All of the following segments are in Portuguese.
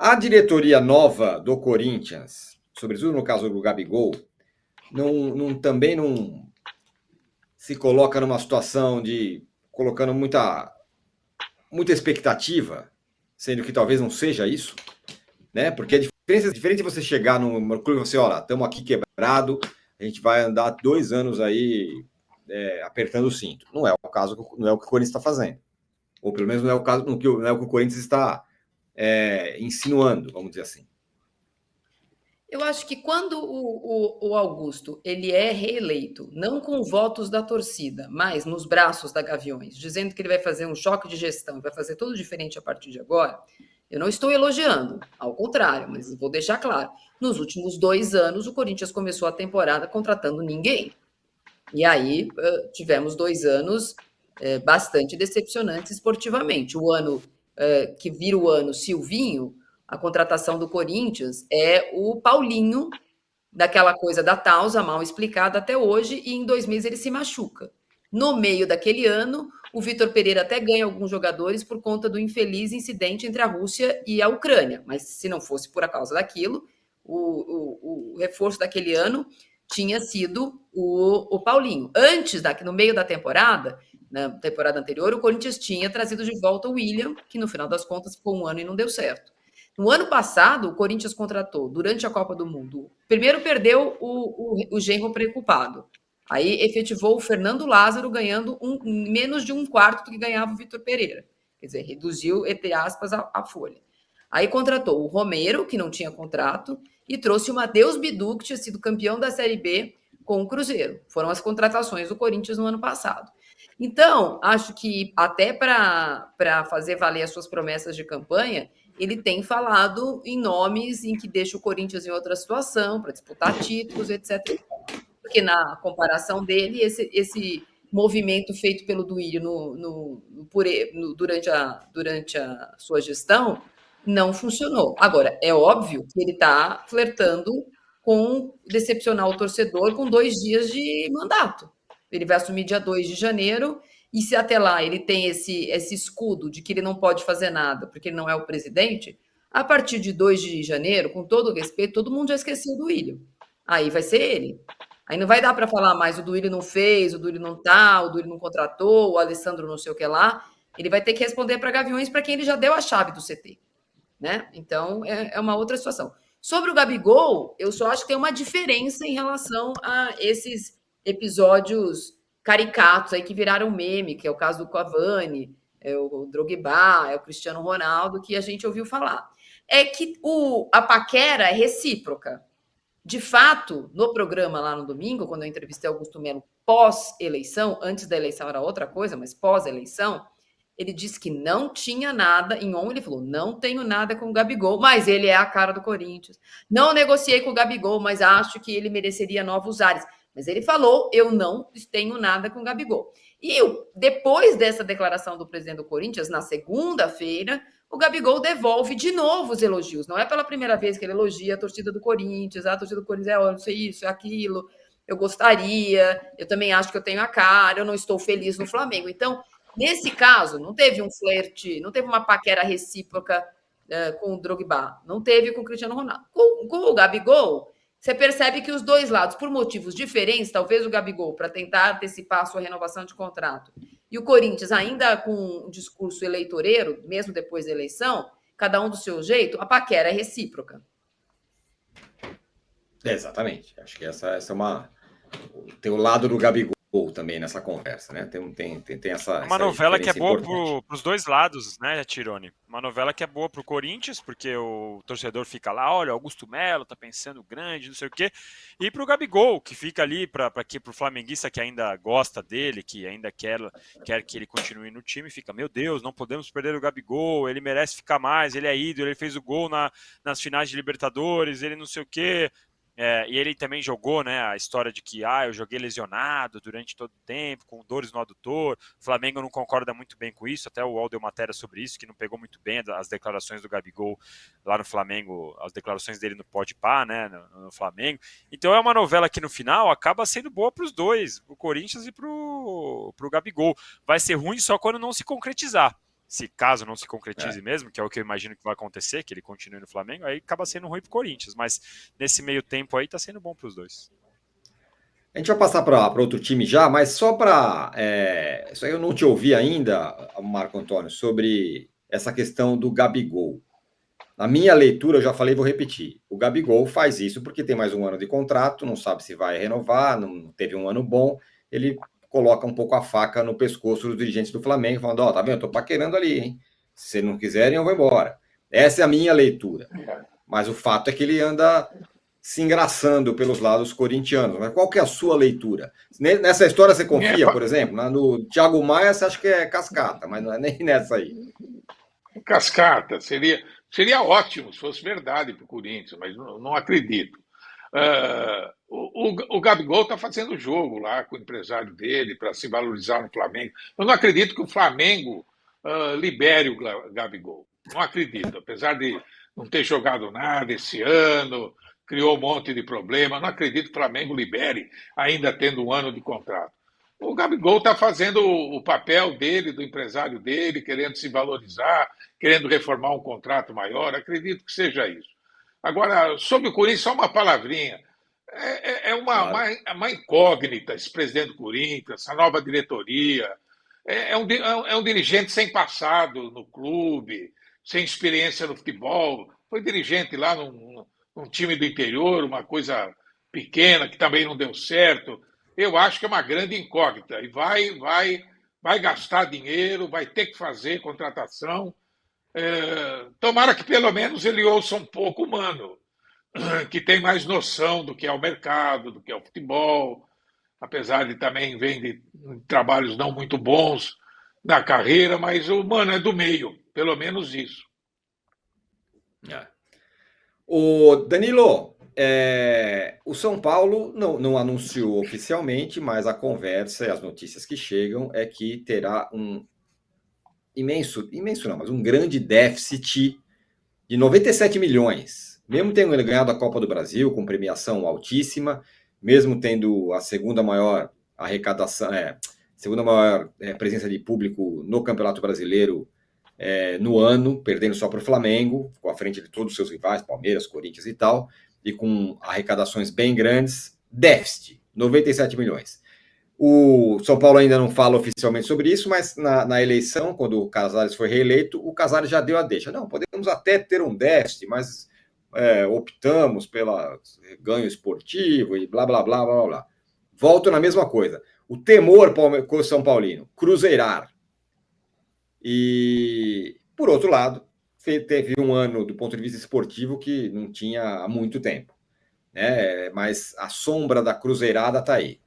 A diretoria nova do Corinthians, sobretudo no caso do Gabigol, também não se coloca numa situação de colocando muita expectativa, sendo que talvez não seja isso, né? Porque é diferente você chegar no clube e você, olha, estamos aqui quebrado, a gente vai andar 2 anos aí apertando o cinto. Não é o caso, não é o que o Corinthians está fazendo. Ou pelo menos não é o caso, não é o que o Corinthians está insinuando, vamos dizer assim. Eu acho que quando o Augusto ele é reeleito, não com votos da torcida, mas nos braços da Gaviões, dizendo que ele vai fazer um choque de gestão, vai fazer tudo diferente a partir de agora, eu não estou elogiando, ao contrário, mas vou deixar claro. Nos últimos 2 anos, o Corinthians começou a temporada contratando ninguém. E aí tivemos 2 anos bastante decepcionantes esportivamente. O ano que vira o ano Silvinho, a contratação do Corinthians é o Paulinho, daquela coisa da Tausa, mal explicada até hoje, e em 2 meses ele se machuca. No meio daquele ano, o Vitor Pereira até ganha alguns jogadores por conta do infeliz incidente entre a Rússia e a Ucrânia, mas se não fosse por causa daquilo, o reforço daquele ano tinha sido o Paulinho. Antes, no meio da temporada, na temporada anterior, o Corinthians tinha trazido de volta o William, que no final das contas ficou 1 ano e não deu certo. No ano passado, o Corinthians contratou, durante a Copa do Mundo, primeiro perdeu o genro preocupado. Aí efetivou o Fernando Lázaro ganhando menos de 1/4 do que ganhava o Vitor Pereira. Quer dizer, reduziu, entre aspas, a folha. Aí contratou o Romero, que não tinha contrato, e trouxe o Matheus Bidu, que tinha sido campeão da Série B com o Cruzeiro. Foram as contratações do Corinthians no ano passado. Então, acho que até para fazer valer as suas promessas de campanha, ele tem falado em nomes em que deixa o Corinthians em outra situação, para disputar títulos, etc. Porque na comparação dele, esse movimento feito pelo Duílio durante a sua gestão não funcionou. Agora, é óbvio que ele está flertando com decepcionar o torcedor com 2 dias de mandato. Ele vai assumir dia 2 de janeiro, e se até lá ele tem esse escudo de que ele não pode fazer nada, porque ele não é o presidente, a partir de 2 de janeiro, com todo o respeito, todo mundo já esqueceu do Duílio. Aí vai ser ele. Aí não vai dar para falar mais, o Duílio não fez, o Duílio não tá, o Duílio não contratou, o Alessandro não sei o que lá. Ele vai ter que responder para Gaviões, para quem ele já deu a chave do CT. Né? Então, é uma outra situação. Sobre o Gabigol, eu só acho que tem uma diferença em relação a esses episódios caricatos aí que viraram meme, que é o caso do Cavani, é o Drogba, é o Cristiano Ronaldo, que a gente ouviu falar. É que a paquera é recíproca. De fato, no programa lá no domingo, quando eu entrevistei Augusto Melo pós-eleição, antes da eleição era outra coisa, mas pós-eleição, ele disse que não tinha nada, em on ele falou, não tenho nada com o Gabigol, mas ele é a cara do Corinthians. Não negociei com o Gabigol, mas acho que ele mereceria novos ares. Mas ele falou, eu não tenho nada com o Gabigol. E depois dessa declaração do presidente do Corinthians, na segunda-feira, o Gabigol devolve de novo os elogios. Não é pela primeira vez que ele elogia a torcida do Corinthians, a torcida do Corinthians é isso, é aquilo, eu gostaria, eu também acho que eu tenho a cara, eu não estou feliz no Flamengo. Então, nesse caso, não teve um flerte, não teve uma paquera recíproca com o Drogba, não teve com o Cristiano Ronaldo. Com o Gabigol, você percebe que os dois lados, por motivos diferentes, talvez o Gabigol para tentar antecipar a sua renovação de contrato, e o Corinthians ainda com um discurso eleitoreiro, mesmo depois da eleição, cada um do seu jeito, a paquera é recíproca. Exatamente. Acho que essa é uma... Tem o lado do Gabigol também nessa conversa, né? Tem uma novela que é boa para os dois lados, né, Tirone? Uma novela que é boa para o Corinthians, porque o torcedor fica lá, olha, Augusto Melo tá pensando grande, não sei o quê, e para o Gabigol, que fica ali para o flamenguista que ainda gosta dele, que ainda quer que ele continue no time, fica, meu Deus, não podemos perder o Gabigol, ele merece ficar mais, ele é ídolo, ele fez o gol nas finais de Libertadores, ele não sei o quê. E ele também jogou, né, a história de que eu joguei lesionado durante todo o tempo, com dores no adutor. O Flamengo não concorda muito bem com isso, até o UOL deu matéria sobre isso, que não pegou muito bem as declarações do Gabigol lá no Flamengo, as declarações dele no Podpah, né, no Flamengo. Então é uma novela que no final acaba sendo boa para os dois, pro Corinthians e pro Gabigol. Vai ser ruim só quando não se concretizar. se caso não se concretize mesmo, que é o que eu imagino que vai acontecer, que ele continue no Flamengo, aí acaba sendo ruim pro Corinthians, mas nesse meio tempo aí tá sendo bom pros dois. A gente vai passar para outro time já, mas só para. Isso aí eu não te ouvi ainda, Marco Antônio, sobre essa questão do Gabigol. Na minha leitura, eu já falei, vou repetir. O Gabigol faz isso porque tem mais um ano de contrato, não sabe se vai renovar, não teve um ano bom. Ele coloca um pouco a faca no pescoço dos dirigentes do Flamengo, falando: ó, tá vendo? Eu tô paquerando ali, hein? Se não quiserem, eu vou embora. Essa é a minha leitura. Mas o fato é que ele anda se engraçando pelos lados corintianos. Mas qual que é a sua leitura? Nessa história você confia, por exemplo? No Thiago Maia você acha que é cascata, mas não é nem nessa aí. Cascata, seria ótimo se fosse verdade para o Corinthians, mas não acredito. O Gabigol está fazendo jogo lá com o empresário dele para se valorizar no Flamengo. Eu não acredito que o Flamengo libere o Gabigol. Não acredito, apesar de não ter jogado nada esse ano, criou um monte de problema. Não acredito que o Flamengo libere, ainda tendo um ano de contrato. O Gabigol está fazendo o papel dele, do empresário dele, querendo se valorizar, querendo reformar um contrato maior. Acredito que seja isso. Agora, sobre o Corinthians, só uma palavrinha. É uma incógnita esse presidente do Corinthians, essa nova diretoria. É um dirigente sem passado no clube, sem experiência no futebol. Foi dirigente lá num time do interior, uma coisa pequena que também não deu certo. Eu acho que é uma grande incógnita. E vai gastar dinheiro, vai ter que fazer contratação. Tomara que pelo menos ele ouça um pouco o Mano, que tem mais noção do que é o mercado, do que é o futebol, apesar de também vem de trabalhos não muito bons na carreira, mas o Mano é do meio, pelo menos isso. O Danilo, o São Paulo não anunciou oficialmente, mas a conversa e as notícias que chegam é que terá um imenso não, mas um grande déficit de 97 milhões. Mesmo tendo ganhado a Copa do Brasil com premiação altíssima, mesmo tendo a segunda maior arrecadação, segunda maior presença de público no Campeonato Brasileiro no ano, perdendo só para o Flamengo, ficou à frente de todos os seus rivais, Palmeiras, Corinthians e tal, e com arrecadações bem grandes, déficit, 97 milhões. O São Paulo ainda não fala oficialmente sobre isso, mas na eleição, quando o Casares foi reeleito, o Casares já deu a deixa. Não, podemos até ter um déficit, mas optamos pelo ganho esportivo e blá, blá, blá, blá, blá. Volto na mesma coisa. O temor com o São Paulino, cruzeirar. E, por outro lado, teve um ano, do ponto de vista esportivo, que não tinha há muito tempo. Mas a sombra da cruzeirada está aí.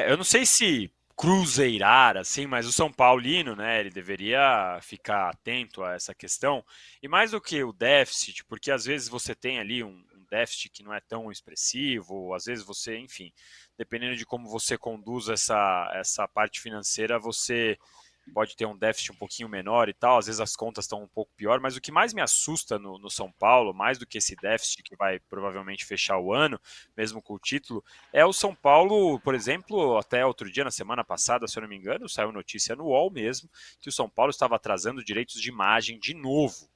Eu não sei se cruzeirar, assim, mas o São Paulino, né, ele deveria ficar atento a essa questão, e mais do que o déficit, porque às vezes você tem ali um déficit que não é tão expressivo, ou às vezes você, enfim, dependendo de como você conduz essa parte financeira, você pode ter um déficit um pouquinho menor e tal, às vezes as contas estão um pouco pior, mas o que mais me assusta no São Paulo, mais do que esse déficit que vai provavelmente fechar o ano, mesmo com o título, é o São Paulo, por exemplo, até outro dia, na semana passada, se eu não me engano, saiu notícia no UOL mesmo, que o São Paulo estava atrasando direitos de imagem de novo,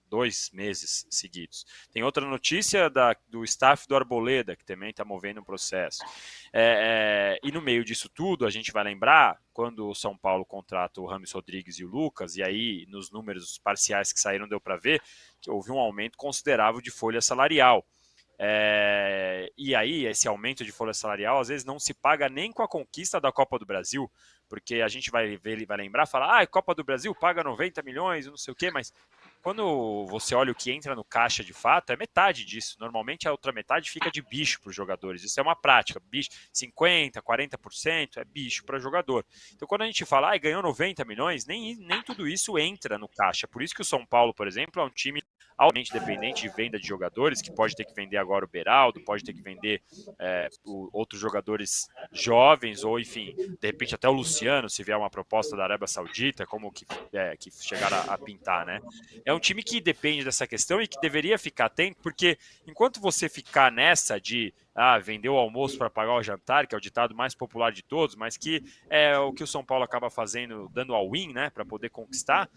2 meses seguidos. Tem outra notícia do staff do Arboleda, que também está movendo um processo. E no meio disso tudo, a gente vai lembrar, quando o São Paulo contrata o Rames Rodrigues e o Lucas, e aí nos números parciais que saíram deu para ver que houve um aumento considerável de folha salarial. E aí, esse aumento de folha salarial, às vezes não se paga nem com a conquista da Copa do Brasil, porque a gente vai lembrar, falar, Copa do Brasil paga 90 milhões, não sei o quê, mas quando você olha o que entra no caixa de fato, é metade disso. Normalmente a outra metade fica de bicho para os jogadores. Isso é uma prática. Bicho, 50%, 40% é bicho para jogador. Então quando a gente fala, ganhou 90 milhões, nem tudo isso entra no caixa. Por isso que o São Paulo, por exemplo, é um time altamente dependente de venda de jogadores, que pode ter que vender agora o Beraldo, pode ter que vender outros jogadores jovens, ou enfim, de repente até o Luciano, se vier uma proposta da Arábia Saudita, como que chegar a pintar, né? é um time que depende dessa questão e que deveria ficar atento, porque enquanto você ficar nessa de vender o almoço para pagar o jantar, que é o ditado mais popular de todos, mas que é o que o São Paulo acaba fazendo, dando all-in, né, para poder conquistar,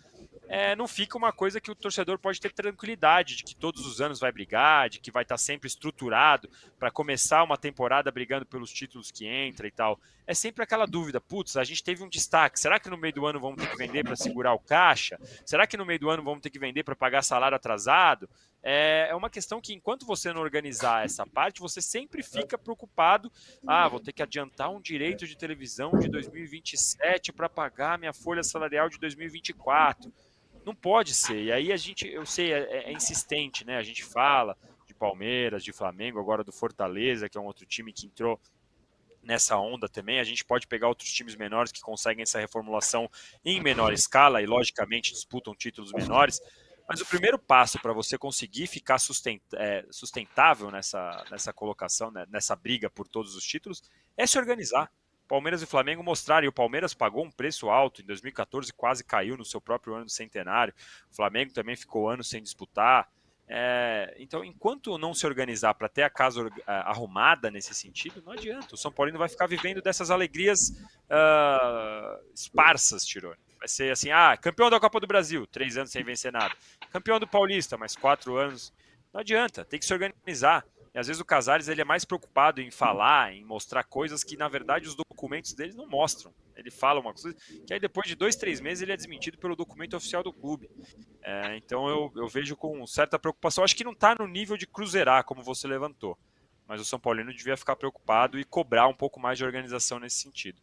não fica uma coisa que o torcedor pode ter tranquilidade de que todos os anos vai brigar, de que vai estar sempre estruturado para começar uma temporada brigando pelos títulos que entra e tal. É sempre aquela dúvida, putz, a gente teve um destaque, será que no meio do ano vamos ter que vender para segurar o caixa? Será que no meio do ano vamos ter que vender para pagar salário atrasado? É uma questão que, enquanto você não organizar essa parte, você sempre fica preocupado. Vou ter que adiantar um direito de televisão de 2027 para pagar minha folha salarial de 2024. Não pode ser. E aí eu sei, é insistente, né? A gente fala de Palmeiras, de Flamengo, agora do Fortaleza, que é um outro time que entrou nessa onda também. A gente pode pegar outros times menores que conseguem essa reformulação em menor escala e, logicamente, disputam títulos menores. Mas o primeiro passo para você conseguir ficar sustentável nessa colocação, né, nessa briga por todos os títulos, é se organizar. Palmeiras e Flamengo mostraram, e o Palmeiras pagou um preço alto, em 2014 quase caiu no seu próprio ano do centenário, o Flamengo também ficou anos sem disputar. Então, enquanto não se organizar para ter a casa arrumada nesse sentido, não adianta. O São Paulino vai ficar vivendo dessas alegrias esparsas, Tironi. Vai ser assim, campeão da Copa do Brasil, 3 anos sem vencer nada. Campeão do Paulista, mais 4 anos. Não adianta, tem que se organizar. E às vezes o Casares ele é mais preocupado em falar, em mostrar coisas que, na verdade, os documentos dele não mostram. Ele fala uma coisa que aí depois de 2, 3 meses ele é desmentido pelo documento oficial do clube. Então eu vejo com certa preocupação. Acho que não está no nível de cruzeirar, como você levantou. Mas o São Paulino devia ficar preocupado e cobrar um pouco mais de organização nesse sentido.